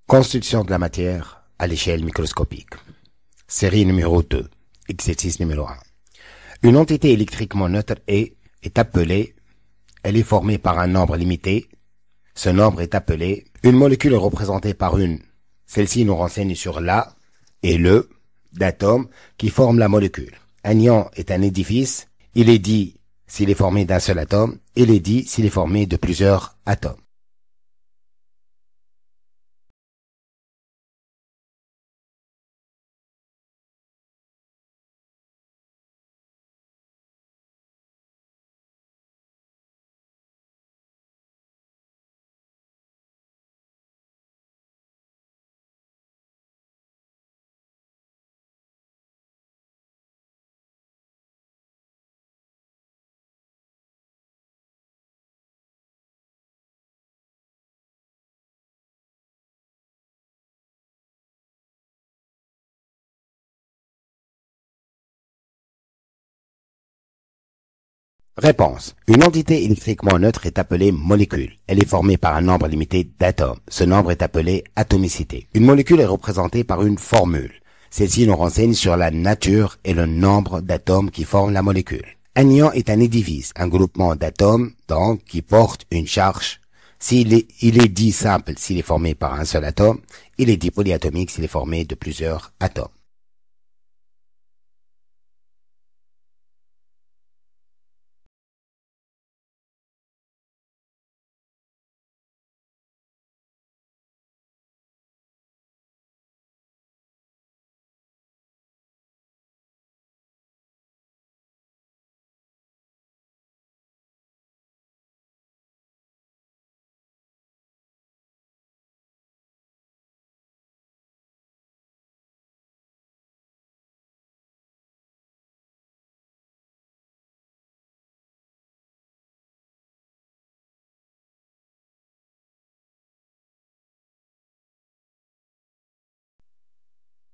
Constitution de la matière à l'échelle microscopique. Série numéro 2. Exercice numéro 1. Une entité électriquement neutre est appelée, elle est formée par un nombre limité. Ce nombre est appelé, une molécule est représentée par une. Celle-ci nous renseigne sur la et le d'atomes qui forment la molécule. Un ion est un édifice. Il est dit s'il est formé d'un seul atome. Il est dit s'il est formé de plusieurs atomes. Réponse. Une entité électriquement neutre est appelée molécule. Elle est formée par un nombre limité d'atomes. Ce nombre est appelé atomicité. Une molécule est représentée par une formule. Celle-ci nous renseigne sur la nature et le nombre d'atomes qui forment la molécule. Un ion est un édifice, un groupement d'atomes, donc, qui porte une charge. Il est dit simple s'il est formé par un seul atome. Il est dit polyatomique s'il est formé de plusieurs atomes.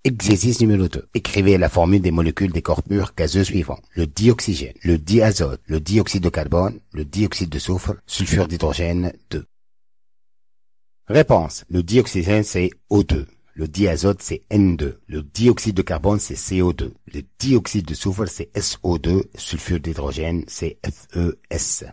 Exercice numéro 2. Écrivez la formule des molécules des corps purs gazeux suivants. Le dioxygène, le diazote, le dioxyde de carbone, le dioxyde de soufre, sulfure d'hydrogène 2. Réponse. Le dioxygène c'est O2. Le diazote c'est N2. Le dioxyde de carbone c'est CO2. Le dioxyde de soufre c'est SO2. Sulfure d'hydrogène c'est FeS.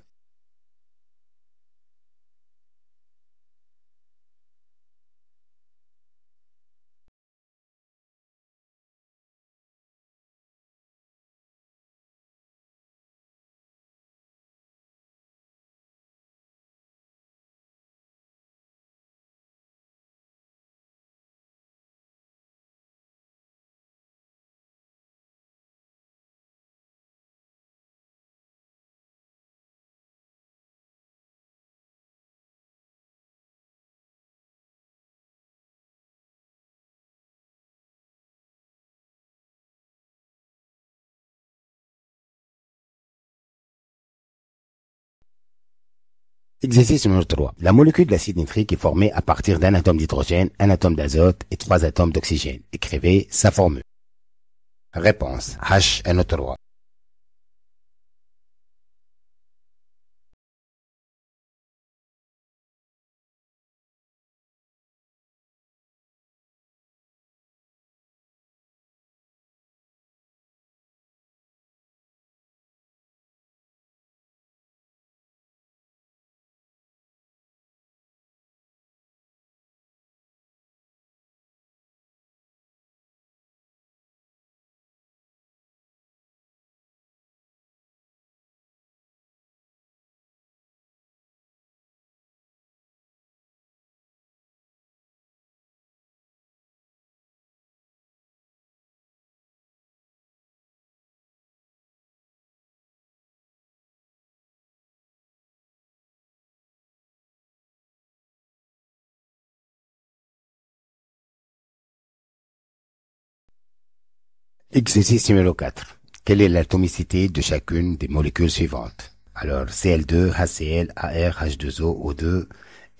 Exercice numéro 3. La molécule d'acide nitrique est formée à partir d'un atome d'hydrogène, un atome d'azote et 3 atomes d'oxygène. Écrivez sa formule. Réponse. HNO3. Exercice numéro 4. Quelle est l'atomicité de chacune des molécules suivantes? Alors, Cl2, HCl, AR, H2O, O2,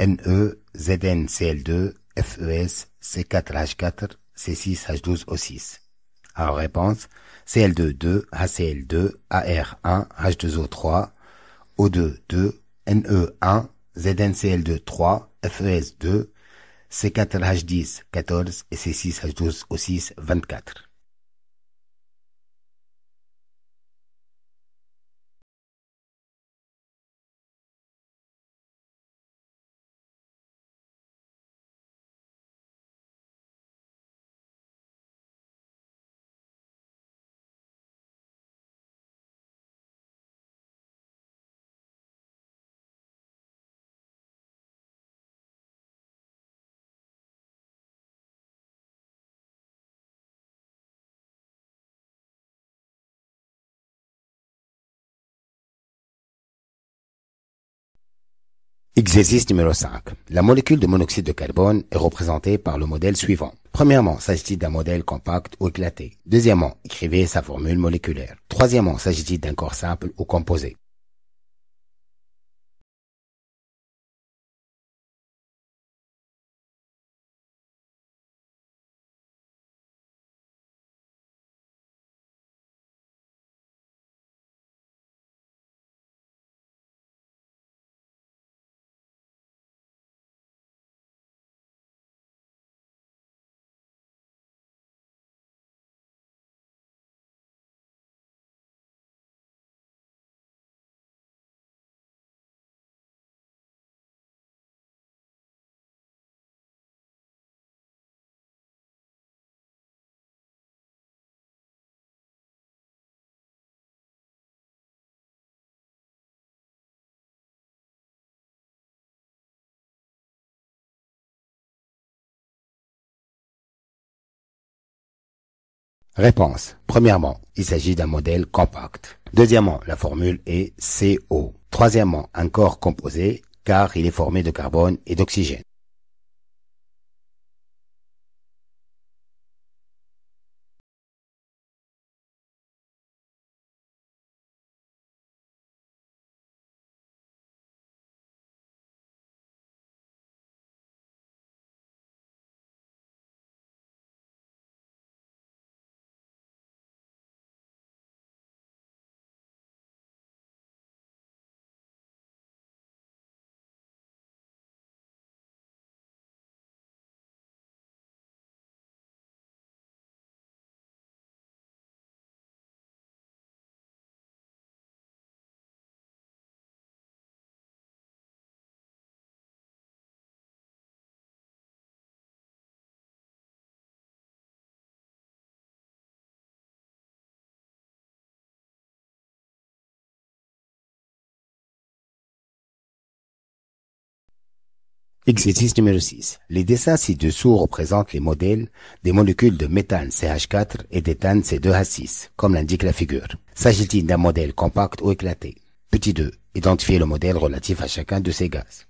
Ne, Zn, Cl2, FeS, C4H4, C6H12O6. Alors, réponse, Cl2, 2, HCl2, AR1, H2O 3, O2, 2, Ne 1, ZnCl2 3, FeS 2, C4H10, 14 et C6H12O6, 24. Exercice numéro 5. La molécule de monoxyde de carbone est représentée par le modèle suivant. Premièrement, s'agit-il d'un modèle compact ou éclaté? Deuxièmement, écrivez sa formule moléculaire. Troisièmement, s'agit-il d'un corps simple ou composé? Réponse. Premièrement, il s'agit d'un modèle compact. Deuxièmement, la formule est CO. Troisièmement, un corps composé car il est formé de carbone et d'oxygène. Exercice numéro 6. Les dessins ci-dessous représentent les modèles des molécules de méthane CH4 et d'éthane C2H6, comme l'indique la figure. S'agit-il d'un modèle compact ou éclaté? Petit 2. Identifiez le modèle relatif à chacun de ces gaz.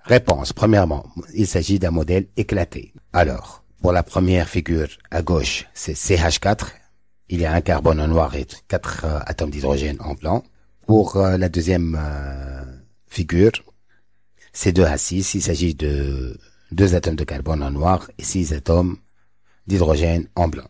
Réponse. Premièrement, il s'agit d'un modèle éclaté. Alors, pour la première figure à gauche, c'est CH4. Il y a un carbone en noir et 4 atomes d'hydrogène en blanc. Pour la deuxième figure, C2H6, il s'agit de 2 atomes de carbone en noir et 6 atomes d'hydrogène en blanc.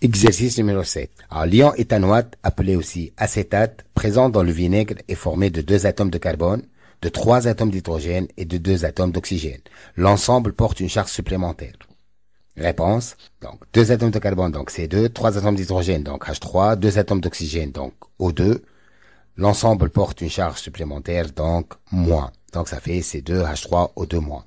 Exercice numéro 7. Alors, l'ion éthanoate, appelé aussi acétate, présent dans le vinaigre, est formé de 2 atomes de carbone, de 3 atomes d'hydrogène et de 2 atomes d'oxygène. L'ensemble porte une charge supplémentaire. Réponse. Donc, 2 atomes de carbone, donc C2, 3 atomes d'hydrogène, donc H3, 2 atomes d'oxygène, donc O2. L'ensemble porte une charge supplémentaire, donc moins. Donc, ça fait C2H3O2-.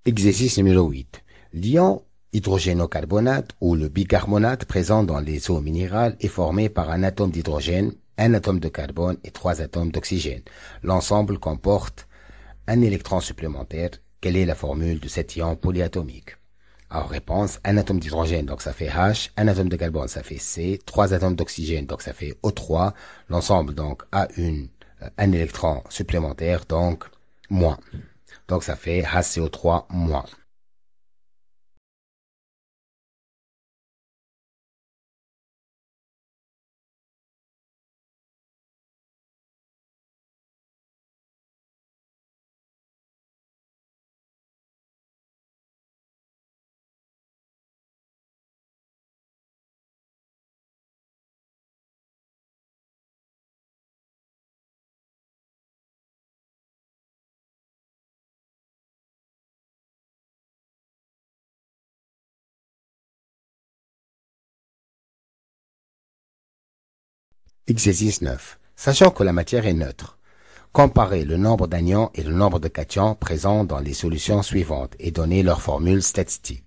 Exercice numéro 8. L'ion hydrogénocarbonate ou le bicarbonate présent dans les eaux minérales est formé par un atome d'hydrogène, un atome de carbone et 3 atomes d'oxygène. L'ensemble comporte un électron supplémentaire. Quelle est la formule de cet ion polyatomique? Alors, réponse, un atome d'hydrogène, donc ça fait H, un atome de carbone, ça fait C, 3 atomes d'oxygène, donc ça fait O3. L'ensemble, donc, a un électron supplémentaire, donc, moins. Donc, ça fait HCO3-. Exercice 9. Sachant que la matière est neutre, comparez le nombre d'anions et le nombre de cations présents dans les solutions suivantes et donnez leur formule statistique.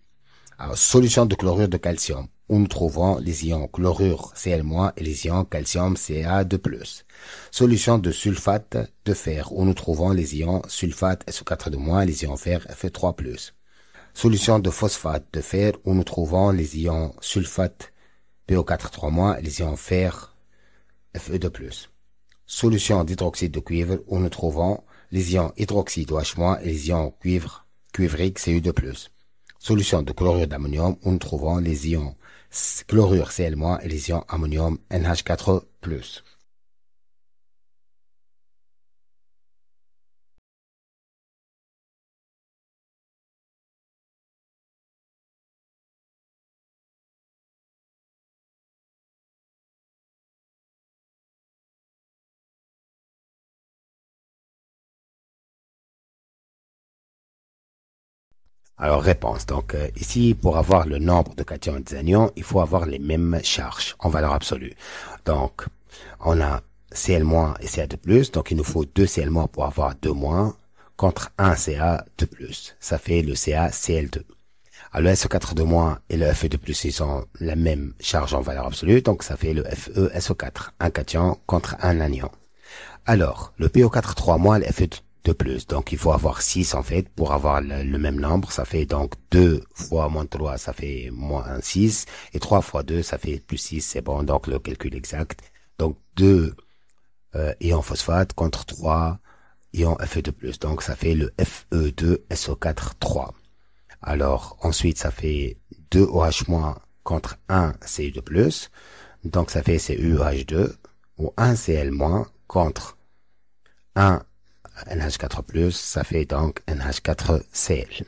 Alors, solution de chlorure de calcium, où nous trouvons les ions chlorure Cl- et les ions calcium Ca2+. Solution de sulfate de fer, où nous trouvons les ions sulfate SO4- et les ions fer Fe3+. Solution de phosphate de fer, où nous trouvons les ions sulfate PO4- et les ions fer Fe2+. Solution d'hydroxyde de cuivre, où nous trouvons les ions hydroxyde OH- et les ions cuivrique Cu2+. Solution de chlorure d'ammonium, où nous trouvons les ions chlorure Cl- et les ions ammonium NH4+. Alors, réponse. Donc, ici, pour avoir le nombre de cations et des anions, il faut avoir les mêmes charges en valeur absolue. Donc, on a Cl- et Ca2+, donc il nous faut 2 Cl- pour avoir 2- contre 1 Ca2+. Ça fait le CaCl2. Alors, le SO4- et le Fe2+, ils ont la même charge en valeur absolue, donc ça fait le FeSO4, un cation contre un anion. Alors, le PO4-3- le Fe2+, donc il faut avoir 6 en fait pour avoir le même nombre, ça fait donc 2 fois moins 3, ça fait moins 6, et 3 fois 2, ça fait plus 6, c'est bon, donc le calcul exact. Donc 2 ions phosphate contre 3 ions Fe2+, donc ça fait le Fe2SO4-3. Alors, ensuite, ça fait 2 OH- contre 1 Cu2+, donc ça fait CuOH2, ou 1 Cl- contre 1 NH4+, ça fait donc NH4Cl.